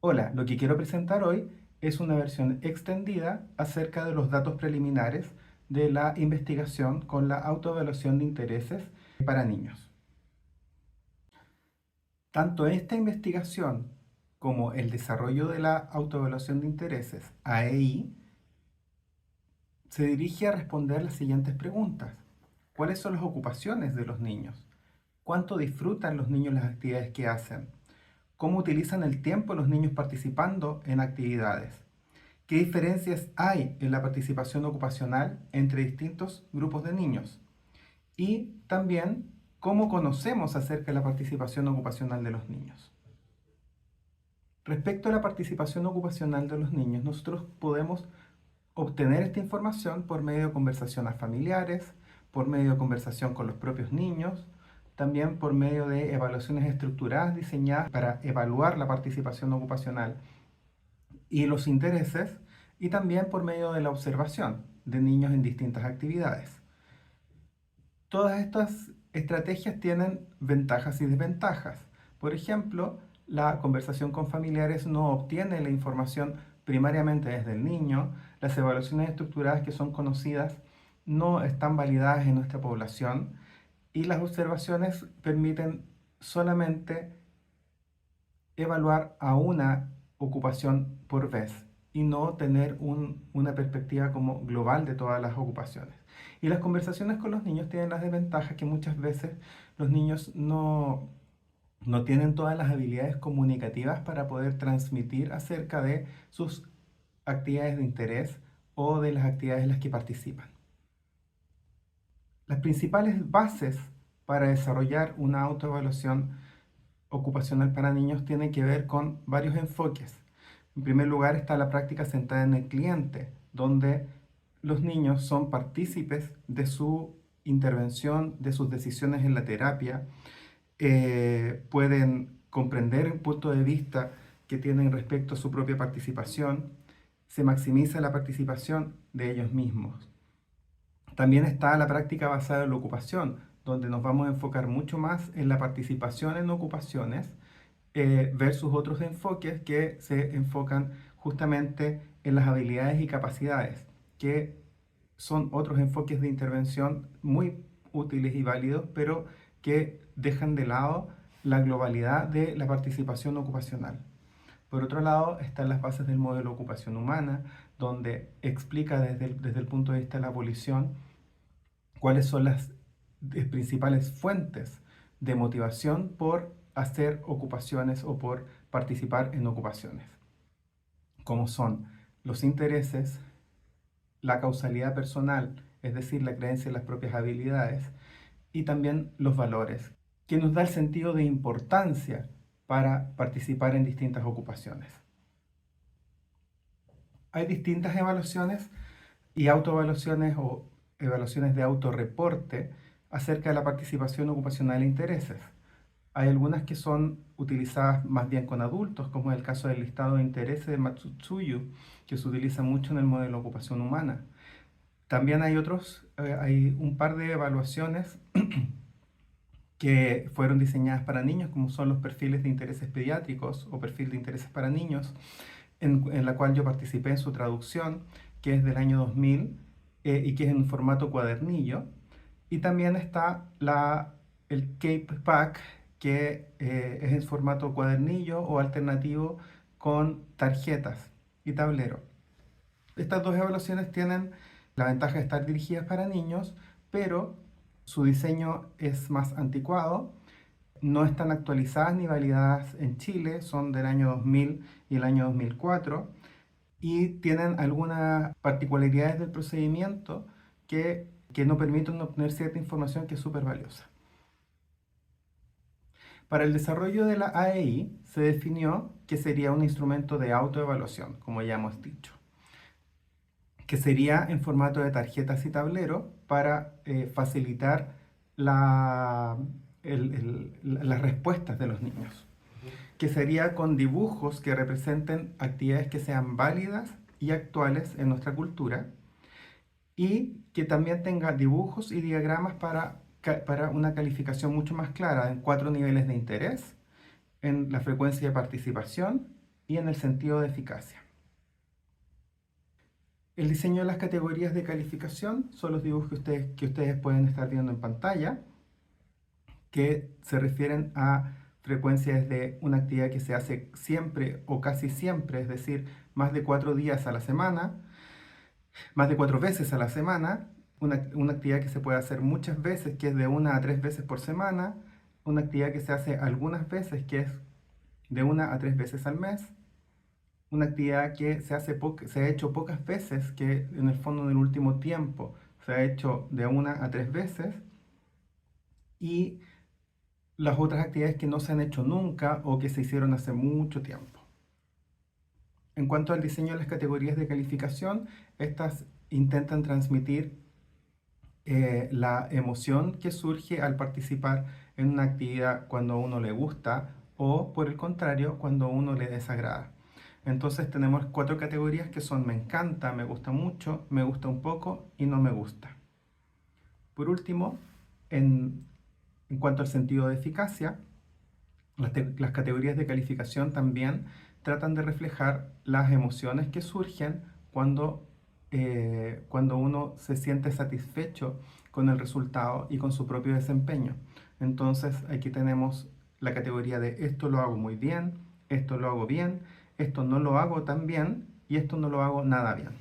Hola, lo que quiero presentar hoy es una versión extendida acerca de los datos preliminares de la investigación con la autoevaluación de intereses para niños. Tanto esta investigación como el desarrollo de la autoevaluación de intereses, AEI, se dirige a responder las siguientes preguntas. ¿Cuáles son las ocupaciones de los niños? ¿Cuánto disfrutan los niños las actividades que hacen? ¿Cómo utilizan el tiempo los niños participando en actividades? ¿Qué diferencias hay en la participación ocupacional entre distintos grupos de niños? Y también, ¿cómo conocemos acerca de la participación ocupacional de los niños? Respecto a la participación ocupacional de los niños, nosotros podemos obtener esta información por medio de conversaciones familiares, por medio de conversación con los propios niños, también por medio de evaluaciones estructuradas diseñadas para evaluar la participación ocupacional y los intereses, y también por medio de la observación de niños en distintas actividades. Todas estas estrategias tienen ventajas y desventajas. Por ejemplo, la conversación con familiares no obtiene la información primariamente desde el niño, las evaluaciones estructuradas que son conocidas no están validadas en nuestra población y las observaciones permiten solamente evaluar a una ocupación por vez y no tener una perspectiva como global de todas las ocupaciones. Y las conversaciones con los niños tienen las desventajas que muchas veces los niños no tienen todas las habilidades comunicativas para poder transmitir acerca de sus actividades de interés o de las actividades en las que participan. Las principales bases para desarrollar una autoevaluación ocupacional para niños tiene que ver con varios enfoques. En primer lugar está la práctica centrada en el cliente, donde los niños son partícipes de su intervención, de sus decisiones en la terapia, pueden comprender el punto de vista que tienen respecto a su propia participación, se maximiza la participación de ellos mismos. También está la práctica basada en la ocupación, donde nos vamos a enfocar mucho más en la participación en ocupaciones versus otros enfoques que se enfocan justamente en las habilidades y capacidades, que son otros enfoques de intervención muy útiles y válidos, pero que dejan de lado la globalidad de la participación ocupacional. Por otro lado, están las bases del modelo de ocupación humana, donde explica desde el punto de vista de la abolición cuáles son las principales fuentes de motivación por hacer ocupaciones o por participar en ocupaciones, como son los intereses, la causalidad personal, es decir, la creencia en las propias habilidades, y también los valores, que nos da el sentido de importancia para participar en distintas ocupaciones. Hay distintas evaluaciones y autoevaluaciones o evaluaciones de autorreporte acerca de la participación ocupacional e intereses. Hay algunas que son utilizadas más bien con adultos, como es el caso del listado de intereses de Matsutsuyu, que se utiliza mucho en el modelo de ocupación humana. También hay un par de evaluaciones que fueron diseñadas para niños, como son los perfiles de intereses pediátricos o perfil de intereses para niños, en la cual yo participé en su traducción, que es del año 2000 y que es en formato cuadernillo. Y también está el Cape Pack, que es en formato cuadernillo o alternativo con tarjetas y tablero. Estas dos evaluaciones tienen la ventaja de estar dirigidas para niños, pero su diseño es más anticuado, no están actualizadas ni validadas en Chile, son del año 2000 y el año 2004, y tienen algunas particularidades del procedimiento que no permiten obtener cierta información que es súper valiosa. Para el desarrollo de la AEI se definió que sería un instrumento de autoevaluación, como ya hemos dicho, que sería en formato de tarjetas y tablero para facilitar las respuestas de los niños, que sería con dibujos que representen actividades que sean válidas y actuales en nuestra cultura, y que también tenga dibujos y diagramas para una calificación mucho más clara en 4 niveles de interés, en la frecuencia de participación y en el sentido de eficacia. El diseño de las categorías de calificación son los dibujos que ustedes pueden estar viendo en pantalla, que se refieren a frecuencias de una actividad que se hace siempre o casi siempre, es decir, más de 4 días a la semana, más de 4 veces a la semana, una actividad que se puede hacer muchas veces, que es de 1 a 3 veces por semana, una actividad que se hace algunas veces, que es de 1 a 3 veces al mes, una actividad que se ha hecho pocas veces, que en el fondo en el último tiempo se ha hecho de 1 a 3 veces, y las otras actividades que no se han hecho nunca o que se hicieron hace mucho tiempo. En cuanto al diseño de las categorías de calificación, estas intentan transmitir la emoción que surge al participar en una actividad cuando a uno le gusta o, por el contrario, cuando a uno le desagrada. Entonces tenemos 4 categorías que son me encanta, me gusta mucho, me gusta un poco y no me gusta. Por último, en cuanto al sentido de eficacia, las categorías de calificación también tratan de reflejar las emociones que surgen cuando uno se siente satisfecho con el resultado y con su propio desempeño. Entonces aquí tenemos la categoría de esto lo hago muy bien, esto lo hago bien, esto no lo hago tan bien y esto no lo hago nada bien.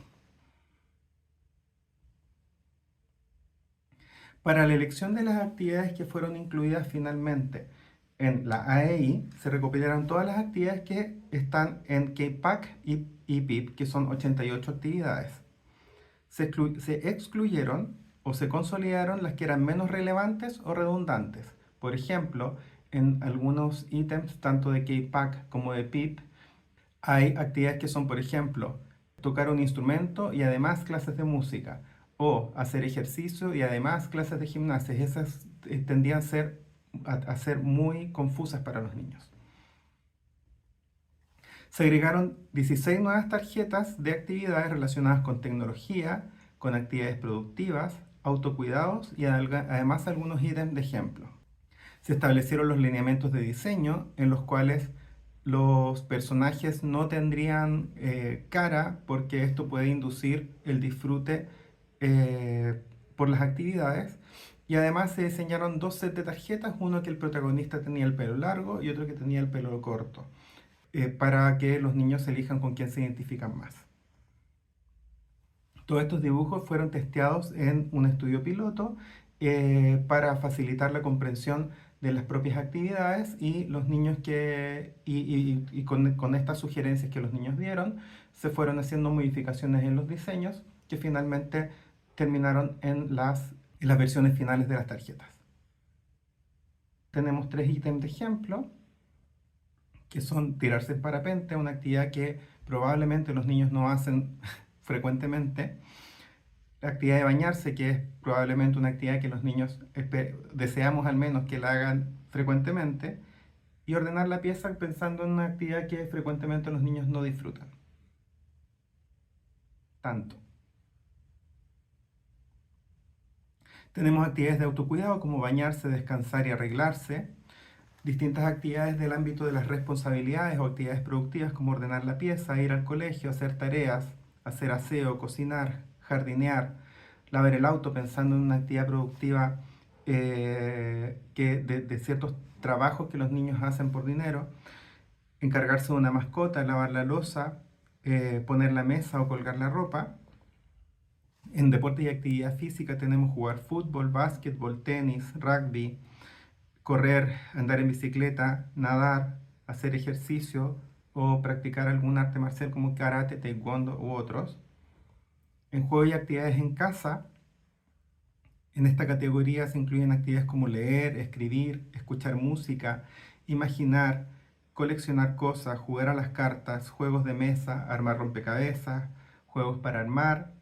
Para la elección de las actividades que fueron incluidas finalmente en la AEI, se recopilaron todas las actividades que están en KPAC y PIP, que son 88 actividades. Se excluyeron o se consolidaron las que eran menos relevantes o redundantes. Por ejemplo, en algunos ítems, tanto de KPAC como de PIP, hay actividades que son, por ejemplo, tocar un instrumento y además clases de música, o hacer ejercicio y además clases de gimnasia. Esas tendían a ser muy confusas para los niños. Se agregaron 16 nuevas tarjetas de actividades relacionadas con tecnología, con actividades productivas, autocuidados y además algunos ítems de ejemplo. Se establecieron los lineamientos de diseño en los cuales los personajes no tendrían cara, porque esto puede inducir el disfrute por las actividades. Y además se diseñaron 2 sets de tarjetas, uno que el protagonista tenía el pelo largo y otro que tenía el pelo corto, para que los niños elijan con quién se identifican más. Todos estos dibujos fueron testeados en un estudio piloto para facilitar la comprensión de las propias actividades, y los niños con estas sugerencias que los niños dieron, se fueron haciendo modificaciones en los diseños que finalmente terminaron en las versiones finales de las tarjetas. Tenemos 3 ítems de ejemplo, que son tirarse en parapente, una actividad que probablemente los niños no hacen frecuentemente. La actividad de bañarse, que es probablemente una actividad que los niños deseamos al menos que la hagan frecuentemente. Y ordenar la pieza pensando en una actividad que frecuentemente los niños no disfrutan tanto. Tenemos actividades de autocuidado como bañarse, descansar y arreglarse. Distintas actividades del ámbito de las responsabilidades o actividades productivas como ordenar la pieza, ir al colegio, hacer tareas, hacer aseo, cocinar, jardinear, lavar el auto, pensando en una actividad productiva de ciertos trabajos que los niños hacen por dinero, encargarse de una mascota, lavar la loza, poner la mesa o colgar la ropa. En deporte y actividad física tenemos jugar fútbol, básquetbol, tenis, rugby, correr, andar en bicicleta, nadar, hacer ejercicio o practicar algún arte marcial como karate, taekwondo u otros. En juego y actividades en casa, en esta categoría se incluyen actividades como leer, escribir, escuchar música, imaginar, coleccionar cosas, jugar a las cartas, juegos de mesa, armar rompecabezas, juegos para armar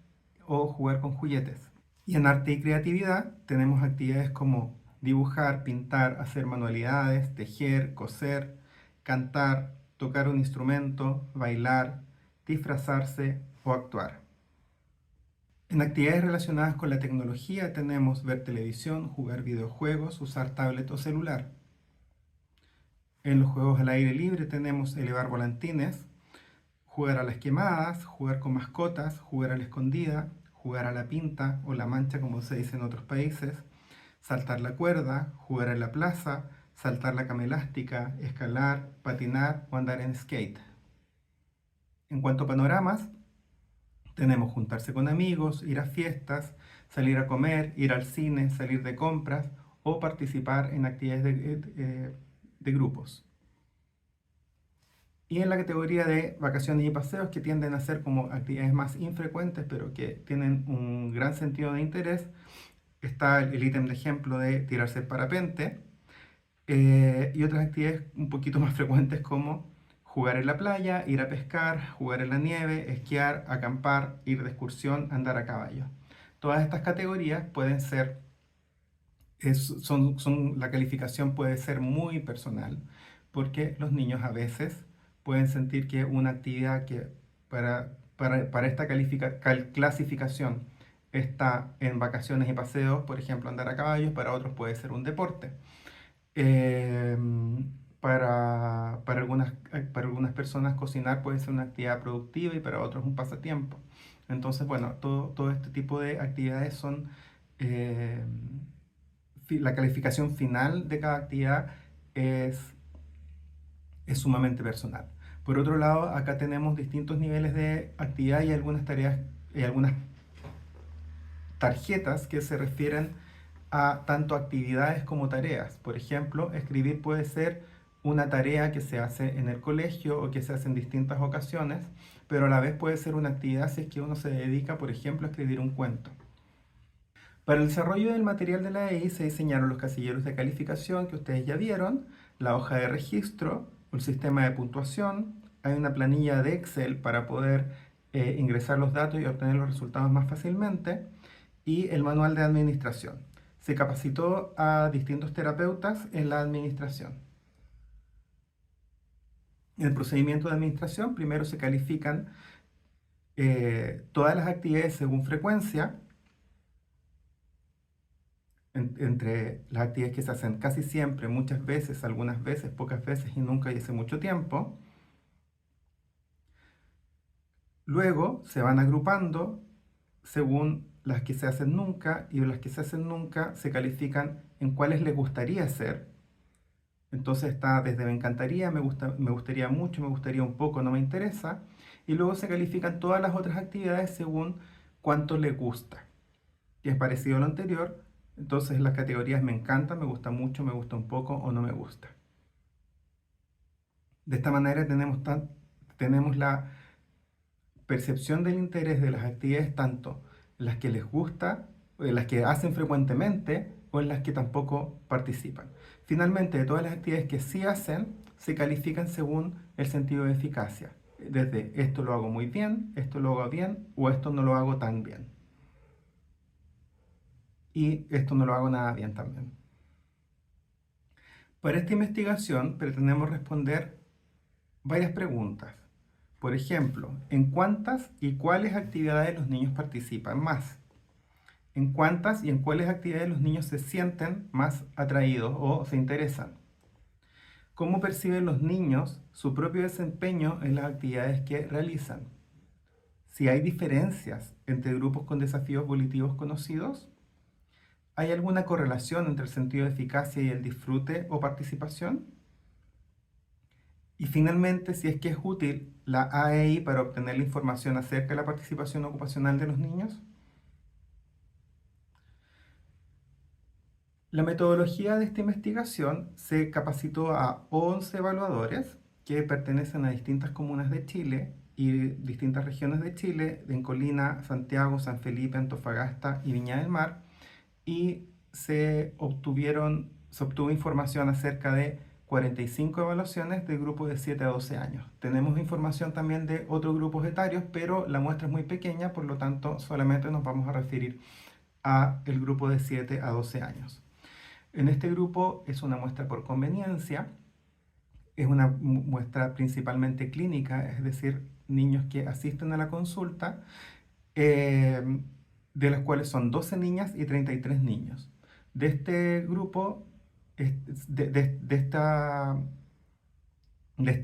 o jugar con juguetes. Y en arte y creatividad tenemos actividades como dibujar, pintar, hacer manualidades, tejer, coser, cantar, tocar un instrumento, bailar, disfrazarse o actuar. En actividades relacionadas con la tecnología tenemos ver televisión, jugar videojuegos, usar tablet o celular. En los juegos al aire libre tenemos elevar volantines, jugar a las quemadas, jugar con mascotas, jugar a la escondida, jugar a la pinta o la mancha como se dice en otros países, saltar la cuerda, jugar en la plaza, saltar la cama elástica, escalar, patinar o andar en skate. En cuanto a panoramas, tenemos juntarse con amigos, ir a fiestas, salir a comer, ir al cine, salir de compras o participar en actividades de grupos. Y en la categoría de vacaciones y paseos, que tienden a ser como actividades más infrecuentes, pero que tienen un gran sentido de interés, está el ítem de ejemplo de tirarse el parapente, y otras actividades un poquito más frecuentes como jugar en la playa, ir a pescar, jugar en la nieve, esquiar, acampar, ir de excursión, andar a caballo. Todas estas categorías pueden ser, la calificación puede ser muy personal, porque los niños a veces pueden sentir que una actividad que para esta clasificación está en vacaciones y paseos, por ejemplo andar a caballos, para otros puede ser un deporte. Eh, para algunas personas cocinar puede ser una actividad productiva y para otros un pasatiempo. Entonces, bueno, todo este tipo de actividades son, eh, la calificación final de cada actividad es, es sumamente personal. Por otro lado, acá tenemos distintos niveles de actividad y algunas tareas y algunas tarjetas que se refieren a tanto actividades como tareas. Por ejemplo, escribir puede ser una tarea que se hace en el colegio o que se hace en distintas ocasiones, pero a la vez puede ser una actividad si es que uno se dedica, por ejemplo, a escribir un cuento. Para el desarrollo del material de la EI se diseñaron los casilleros de calificación que ustedes ya vieron, la hoja de registro, el sistema de puntuación, hay una planilla de Excel para poder ingresar los datos y obtener los resultados más fácilmente, y el manual de administración. Se capacitó a distintos terapeutas en la administración. En el procedimiento de administración, primero se califican todas las actividades según frecuencia, entre las actividades que se hacen casi siempre, muchas veces, algunas veces, pocas veces y nunca y hace mucho tiempo. Luego se van agrupando según las que se hacen nunca, y las que se hacen nunca se califican en cuáles les gustaría hacer. Entonces está desde me encantaría, me gustaría mucho, me gustaría un poco, no me interesa. Y luego se califican todas las otras actividades según cuánto le gusta, que es parecido a lo anterior. Entonces las categorías me encanta, me gusta mucho, me gusta un poco o no me gusta. De esta manera tenemos la percepción del interés de las actividades, tanto en las que les gusta, en las que hacen frecuentemente o en las que tampoco participan. Finalmente, de todas las actividades que sí hacen, se califican según el sentido de eficacia. Desde esto lo hago muy bien, esto lo hago bien o esto no lo hago tan bien. Y esto no lo hago nada bien también. Para esta investigación pretendemos responder varias preguntas. Por ejemplo, ¿en cuántas y cuáles actividades los niños participan más? ¿En cuántas y en cuáles actividades los niños se sienten más atraídos o se interesan? ¿Cómo perciben los niños su propio desempeño en las actividades que realizan? Si hay diferencias entre grupos con desafíos volitivos conocidos, ¿hay alguna correlación entre el sentido de eficacia y el disfrute o participación? Y finalmente, si es que es útil la AEI para obtener la información acerca de la participación ocupacional de los niños. La metodología de esta investigación se capacitó a 11 evaluadores que pertenecen a distintas comunas de Chile y distintas regiones de Chile, en Colina, Santiago, San Felipe, Antofagasta y Viña del Mar, y se obtuvo información acerca de 45 evaluaciones de grupos de 7 a 12 años. Tenemos información también de otros grupos etarios, pero la muestra es muy pequeña, por lo tanto solamente nos vamos a referir a el grupo de 7 a 12 años. En este grupo es una muestra por conveniencia, es una muestra principalmente clínica, es decir, niños que asisten a la consulta, de los cuales son 12 niñas y 33 niños. De este grupo, de esta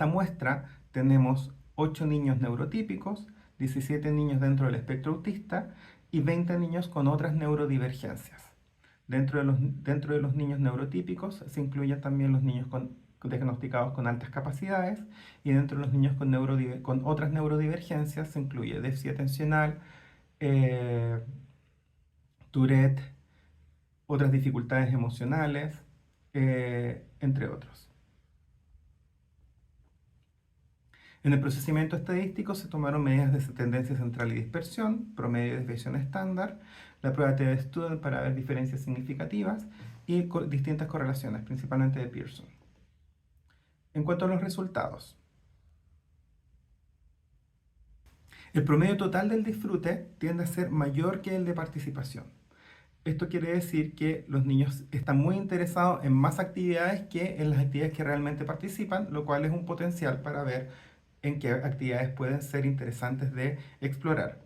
muestra, tenemos 8 niños neurotípicos, 17 niños dentro del espectro autista y 20 niños con otras neurodivergencias. Dentro de los niños neurotípicos se incluyen también los niños diagnosticados con altas capacidades, y dentro de los niños con otras neurodivergencias se incluye déficit atencional, eh, Tourette, otras dificultades emocionales, entre otros. En el procesamiento estadístico se tomaron medidas de tendencia central y dispersión, promedio de desviación estándar, la prueba de Student para ver diferencias significativas y distintas correlaciones, principalmente de Pearson. En cuanto a los resultados, el promedio total del disfrute tiende a ser mayor que el de participación. Esto quiere decir que los niños están muy interesados en más actividades que en las actividades que realmente participan, lo cual es un potencial para ver en qué actividades pueden ser interesantes de explorar.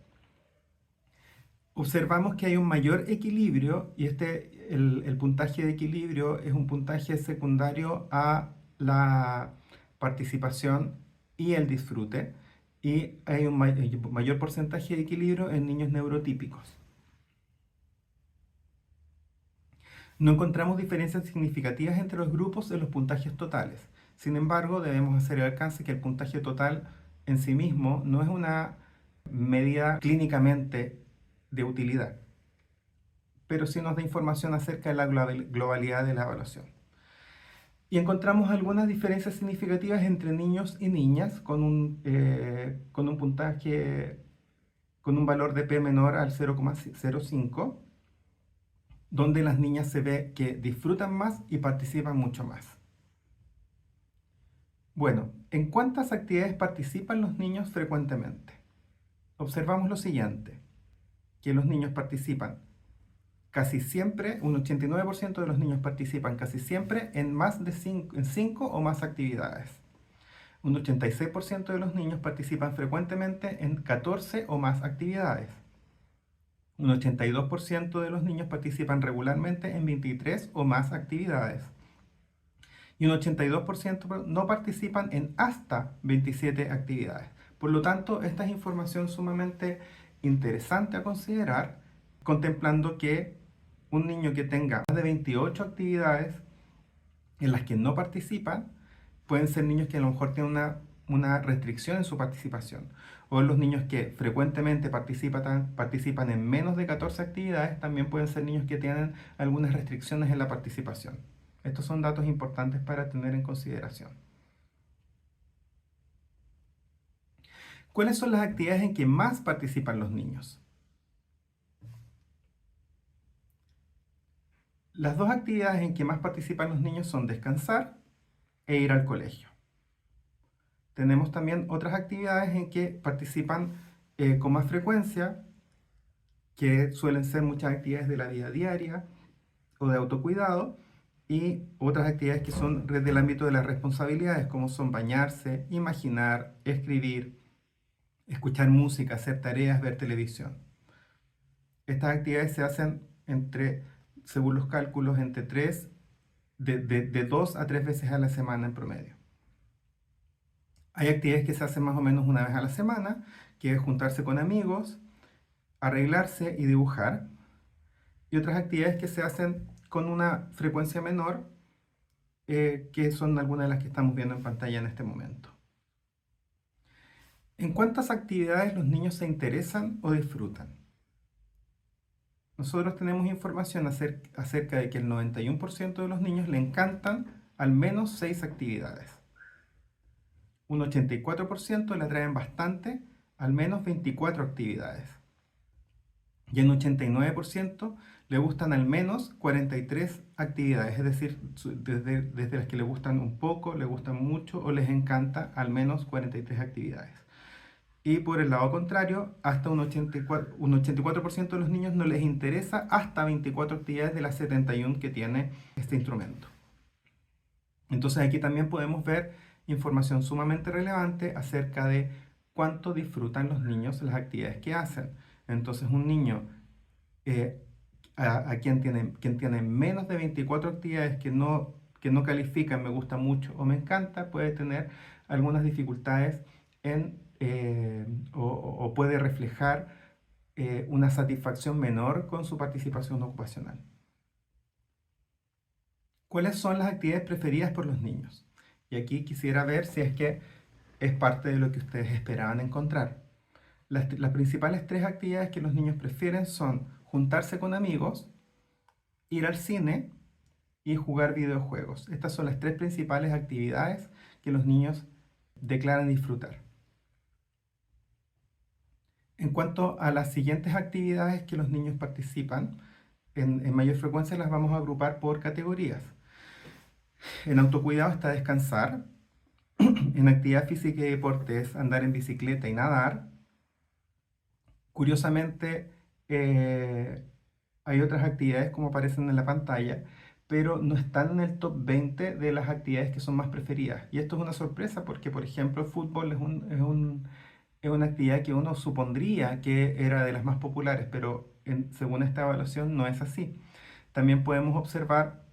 Observamos que hay un mayor equilibrio, y el puntaje de equilibrio es un puntaje secundario a la participación y el disfrute, y hay un mayor porcentaje de equilibrio en niños neurotípicos. No encontramos diferencias significativas entre los grupos en los puntajes totales. Sin embargo, debemos hacer el alcance que el puntaje total en sí mismo no es una medida clínicamente de utilidad, pero sí nos da información acerca de la globalidad de la evaluación. Y encontramos algunas diferencias significativas entre niños y niñas con un puntaje, con un valor de P menor al 0,05, donde las niñas se ve que disfrutan más y participan mucho más. Bueno, ¿en cuántas actividades participan los niños frecuentemente? Observamos lo siguiente, que los niños participan casi siempre, un 89% de los niños participan casi siempre en más de 5 o más actividades. Un 86% de los niños participan frecuentemente en 14 o más actividades. Un 82% de los niños participan regularmente en 23 o más actividades. Y un 82% no participan en hasta 27 actividades. Por lo tanto, esta es información sumamente interesante a considerar, contemplando que un niño que tenga más de 28 actividades en las que no participan, pueden ser niños que a lo mejor tienen una restricción en su participación. O los niños que frecuentemente participan en menos de 14 actividades, también pueden ser niños que tienen algunas restricciones en la participación. Estos son datos importantes para tener en consideración. ¿Cuáles son las actividades en que más participan los niños? Las dos actividades en que más participan los niños son descansar e ir al colegio. Tenemos también otras actividades en que participan con más frecuencia, que suelen ser muchas actividades de la vida diaria o de autocuidado, y otras actividades que son del ámbito de las responsabilidades, como son bañarse, imaginar, escribir, escuchar música, hacer tareas, ver televisión. Estas actividades se hacen según los cálculos, de 2 a 3 veces a la semana en promedio. Hay actividades que se hacen más o menos una vez a la semana, que es juntarse con amigos, arreglarse y dibujar. Y otras actividades que se hacen con una frecuencia menor, que son algunas de las que estamos viendo en pantalla en este momento. ¿En cuántas actividades los niños se interesan o disfrutan? Nosotros tenemos información acerca de que el 91% de los niños le encantan al menos 6 actividades. Un 84% le atraen bastante al menos 24 actividades. Y un 89% le gustan al menos 43 actividades, es decir, desde las que le gustan un poco, le gustan mucho o les encanta al menos 43 actividades. Y por el lado contrario, hasta un 84% de los niños no les interesa hasta 24 actividades de las 71 que tiene este instrumento. Entonces aquí también podemos ver información sumamente relevante acerca de cuánto disfrutan los niños las actividades que hacen. Entonces un niño quien tiene menos de 24 actividades que no califican me gusta mucho o me encanta, puede tener algunas dificultades o puede reflejar una satisfacción menor con su participación ocupacional. ¿Cuáles son las actividades preferidas por los niños? Y aquí quisiera ver si es que es parte de lo que ustedes esperaban encontrar. Las principales tres actividades que los niños prefieren son juntarse con amigos, ir al cine y jugar videojuegos. Estas son las tres principales actividades que los niños declaran disfrutar. En cuanto a las siguientes actividades que los niños participan, en mayor frecuencia las vamos a agrupar por categorías. En autocuidado está descansar, en actividad física y deporte es andar en bicicleta y nadar. Curiosamente, hay otras actividades como aparecen en la pantalla, pero no están en el top 20 de las actividades que son más preferidas. Y esto es una sorpresa porque, por ejemplo, el fútbol es una actividad que uno supondría que era de las más populares, pero según esta evaluación no es así. También podemos observar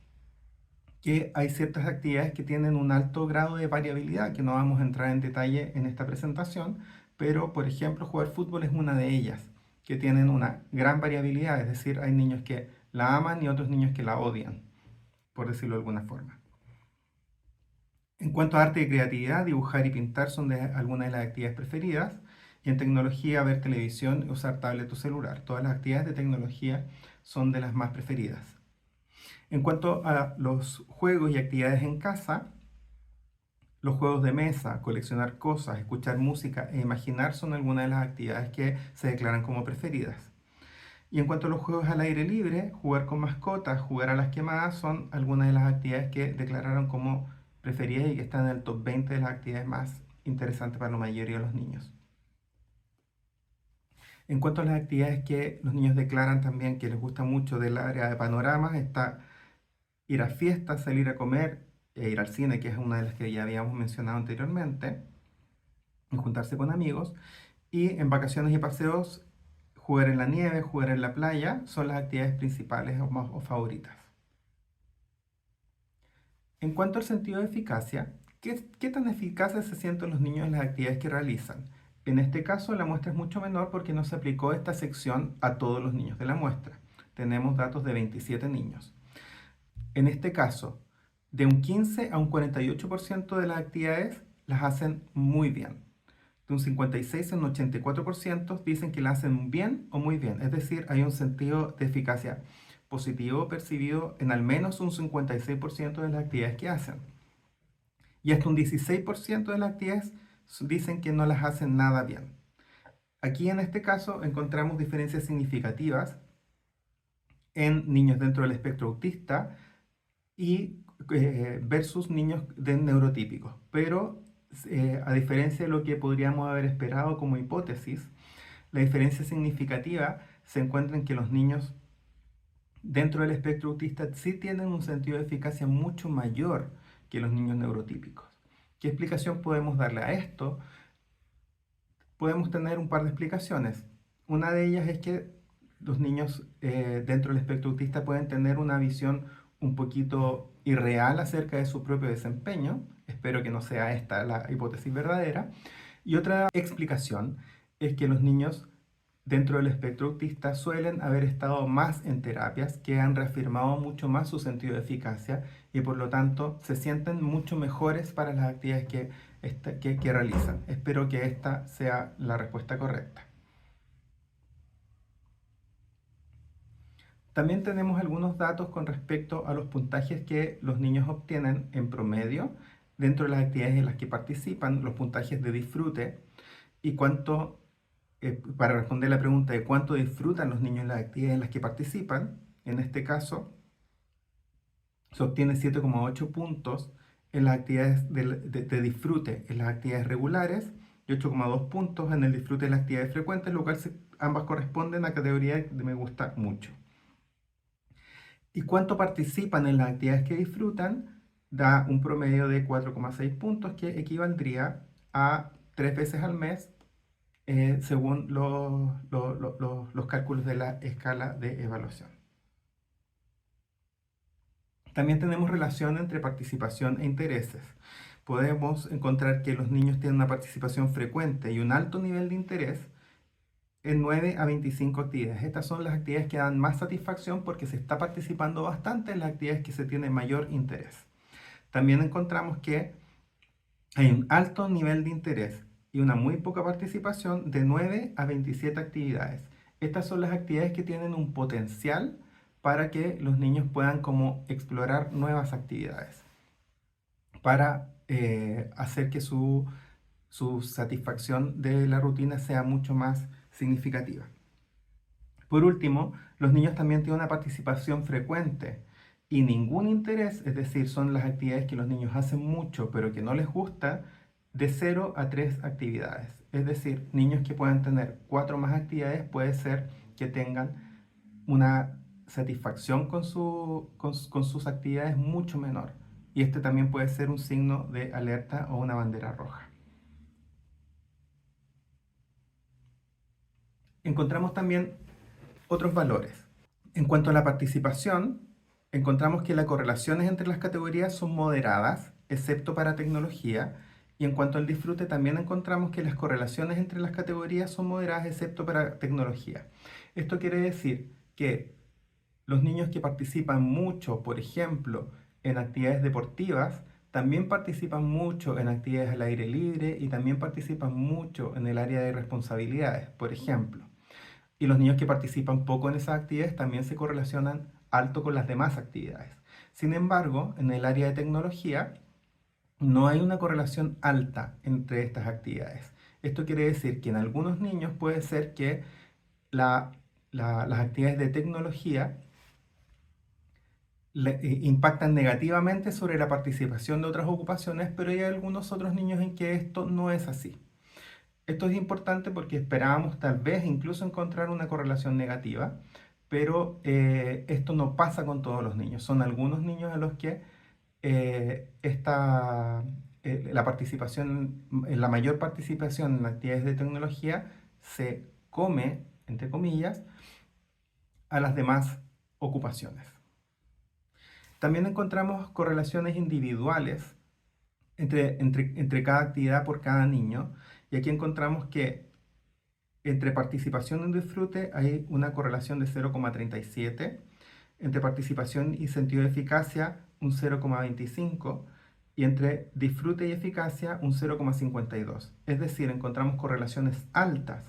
que hay ciertas actividades que tienen un alto grado de variabilidad, que no vamos a entrar en detalle en esta presentación, pero por ejemplo jugar fútbol es una de ellas, que tienen una gran variabilidad, es decir, hay niños que la aman y otros niños que la odian, por decirlo de alguna forma. En cuanto a arte y creatividad, dibujar y pintar son algunas de las actividades preferidas. Y en tecnología, ver televisión, usar tablet o celular. Todas las actividades de tecnología son de las más preferidas. En cuanto a los juegos y actividades en casa, los juegos de mesa, coleccionar cosas, escuchar música e imaginar son algunas de las actividades que se declaran como preferidas. Y en cuanto a los juegos al aire libre, jugar con mascotas, jugar a las quemadas son algunas de las actividades que declararon como preferidas y que están en el top 20 de las actividades más interesantes para la mayoría de los niños. En cuanto a las actividades que los niños declaran también que les gusta mucho del área de panoramas, está ir a fiestas, salir a comer e ir al cine, que es una de las que ya habíamos mencionado anteriormente, y juntarse con amigos. Y en vacaciones y paseos, jugar en la nieve, jugar en la playa, son las actividades principales o favoritas. En cuanto al sentido de eficacia, ¿qué tan eficaces se sienten los niños en las actividades que realizan? En este caso, la muestra es mucho menor porque no se aplicó esta sección a todos los niños de la muestra. Tenemos datos de 27 niños. En este caso, de un 15 a un 48% de las actividades las hacen muy bien. De un 56 a un 84% dicen que la hacen bien o muy bien. Es decir, hay un sentido de eficacia positivo percibido en al menos un 56% de las actividades que hacen. Y hasta un 16% de las actividades dicen que no las hacen nada bien. Aquí en este caso encontramos diferencias significativas en niños dentro del espectro autista y versus niños neurotípicos. Pero a diferencia de lo que podríamos haber esperado como hipótesis, la diferencia significativa se encuentra en que los niños dentro del espectro autista sí tienen un sentido de eficacia mucho mayor que los niños neurotípicos. ¿Qué explicación podemos darle a esto? Podemos tener un par de explicaciones. Una de ellas es que los niños dentro del espectro autista pueden tener una visión un poquito irreal acerca de su propio desempeño. Espero que no sea esta la hipótesis verdadera. Y otra explicación es que los niños dentro del espectro autista suelen haber estado más en terapias que han reafirmado mucho más su sentido de eficacia y por lo tanto se sienten mucho mejores para las actividades que realizan. Espero que esta sea la respuesta correcta. También tenemos algunos datos con respecto a los puntajes que los niños obtienen en promedio dentro de las actividades en las que participan, los puntajes de disfrute y cuánto, para responder la pregunta de cuánto disfrutan los niños en las actividades en las que participan. En este caso, se obtiene 7,8 puntos en las actividades de disfrute en las actividades regulares y 8,2 puntos en el disfrute de las actividades frecuentes, lo cual ambas corresponden a categoría de me gusta mucho. Y cuánto participan en las actividades que disfrutan da un promedio de 4,6 puntos, que equivaldría a 3 veces al mes, según los cálculos de la escala de evaluación. También tenemos relación entre participación e intereses. podemos encontrar que los niños tienen una participación frecuente y un alto nivel de interés en 9 a 25 actividades. Estas son las actividades que dan más satisfacción porque se está participando bastante en las actividades que se tiene mayor interés. También encontramos que hay un alto nivel de interés y una muy poca participación de 9 a 27 actividades. Estas son las actividades que tienen un potencial para que los niños puedan como explorar nuevas actividades, para hacer que su satisfacción de la rutina sea mucho más significativa. Por último, los niños también tienen una participación frecuente y ningún interés, es decir, son las actividades que los niños hacen mucho pero que no les gusta, de 0 a 3 actividades. Es decir, niños que puedan tener 4 más actividades puede ser que tengan una satisfacción con sus actividades mucho menor. Y este también puede ser un signo de alerta o una bandera roja. Encontramos también otros valores. En cuanto a la participación, encontramos que las correlaciones entre las categorías son moderadas, excepto para tecnología, y en cuanto al disfrute también encontramos que las correlaciones entre las categorías son moderadas, excepto para tecnología. Esto quiere decir que los niños que participan mucho, por ejemplo, en actividades deportivas, también participan mucho en actividades al aire libre y también participan mucho en el área de responsabilidades, por ejemplo. Y los niños que participan poco en esas actividades también se correlacionan alto con las demás actividades. Sin embargo, en el área de tecnología no hay una correlación alta entre estas actividades. Esto quiere decir que en algunos niños puede ser que las actividades de tecnología impactan negativamente sobre la participación de otras ocupaciones, pero hay algunos otros niños en que esto no es así. Esto es importante porque esperábamos tal vez incluso encontrar una correlación negativa, pero esto no pasa con todos los niños. Son algunos niños a los que la participación, la mayor participación en actividades de tecnología se come, entre comillas, a las demás ocupaciones. También encontramos correlaciones individuales entre cada actividad por cada niño. Y aquí encontramos que entre participación y disfrute hay una correlación de 0,37, entre participación y sentido de eficacia un 0,25 y entre disfrute y eficacia un 0,52. Es decir, encontramos correlaciones altas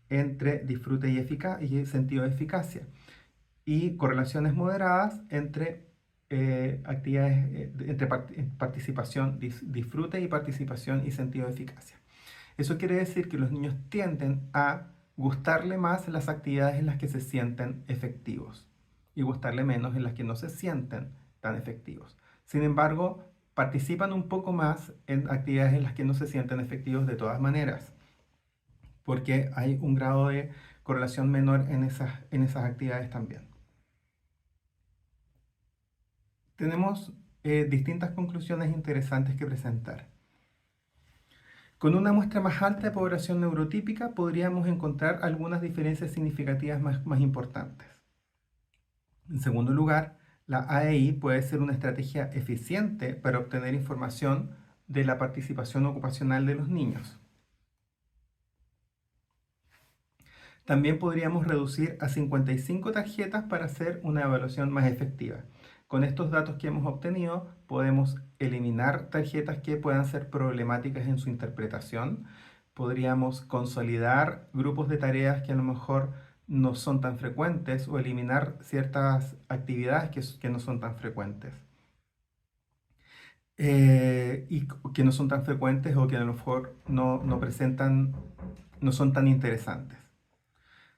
entre disfrute y sentido de eficacia y correlaciones moderadas entre actividades, entre participación, disfrute y participación y sentido de eficacia. Eso quiere decir que los niños tienden a gustarle más las actividades en las que se sienten efectivos y gustarle menos en las que no se sienten tan efectivos. Sin embargo, participan un poco más en actividades en las que no se sienten efectivos de todas maneras, porque hay un grado de correlación menor en esas actividades también. Tenemos distintas conclusiones interesantes que presentar. Con una muestra más alta de población neurotípica podríamos encontrar algunas diferencias significativas más importantes. En segundo lugar, la AEI puede ser una estrategia eficiente para obtener información de la participación ocupacional de los niños. También podríamos reducir a 55 tarjetas para hacer una evaluación más efectiva. Con estos datos que hemos obtenido, podemos eliminar tarjetas que puedan ser problemáticas en su interpretación. Podríamos consolidar grupos de tareas que a lo mejor no son tan frecuentes o eliminar ciertas actividades que no son tan frecuentes. Y que no son tan frecuentes o que a lo mejor no son tan interesantes.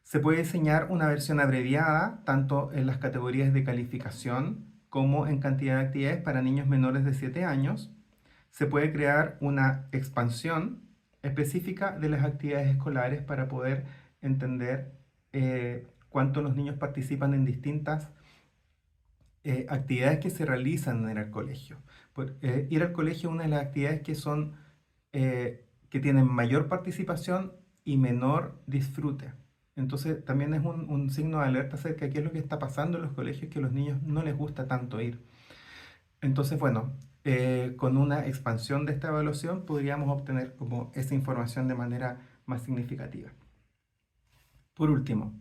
Se puede diseñar una versión abreviada tanto en las categorías de calificación como en cantidad de actividades para niños menores de 7 años. Se puede crear una expansión específica de las actividades escolares para poder entender cuánto los niños participan en distintas actividades que se realizan en el colegio. Ir al colegio es una de las actividades que tienen mayor participación y menor disfrute. Entonces también es un signo de alerta acerca de qué es lo que está pasando en los colegios, que a los niños no les gusta tanto ir. Entonces, bueno, con una expansión de esta evaluación podríamos obtener como esa información de manera más significativa. Por último,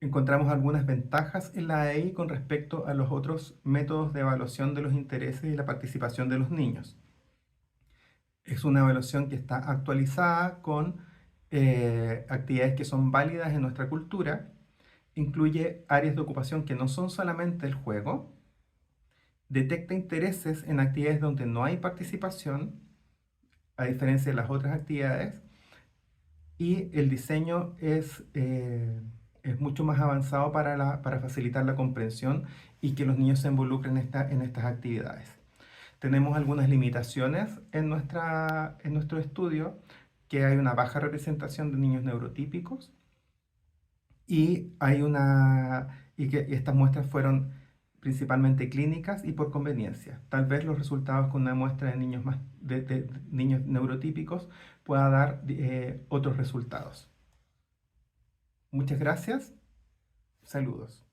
encontramos algunas ventajas en la AI con respecto a los otros métodos de evaluación de los intereses y la participación de los niños. Es una evaluación que está actualizada con actividades que son válidas en nuestra cultura, incluye áreas de ocupación que no son solamente el juego, detecta intereses en actividades donde no hay participación, a diferencia de las otras actividades, y el diseño es mucho más avanzado para facilitar la comprensión y que los niños se involucren en estas actividades. Tenemos algunas limitaciones en nuestro estudio, que hay una baja representación de niños neurotípicos y que estas muestras fueron principalmente clínicas y por conveniencia. Tal vez los resultados con una muestra de niños, de niños neurotípicos pueda dar otros resultados. Muchas gracias. Saludos.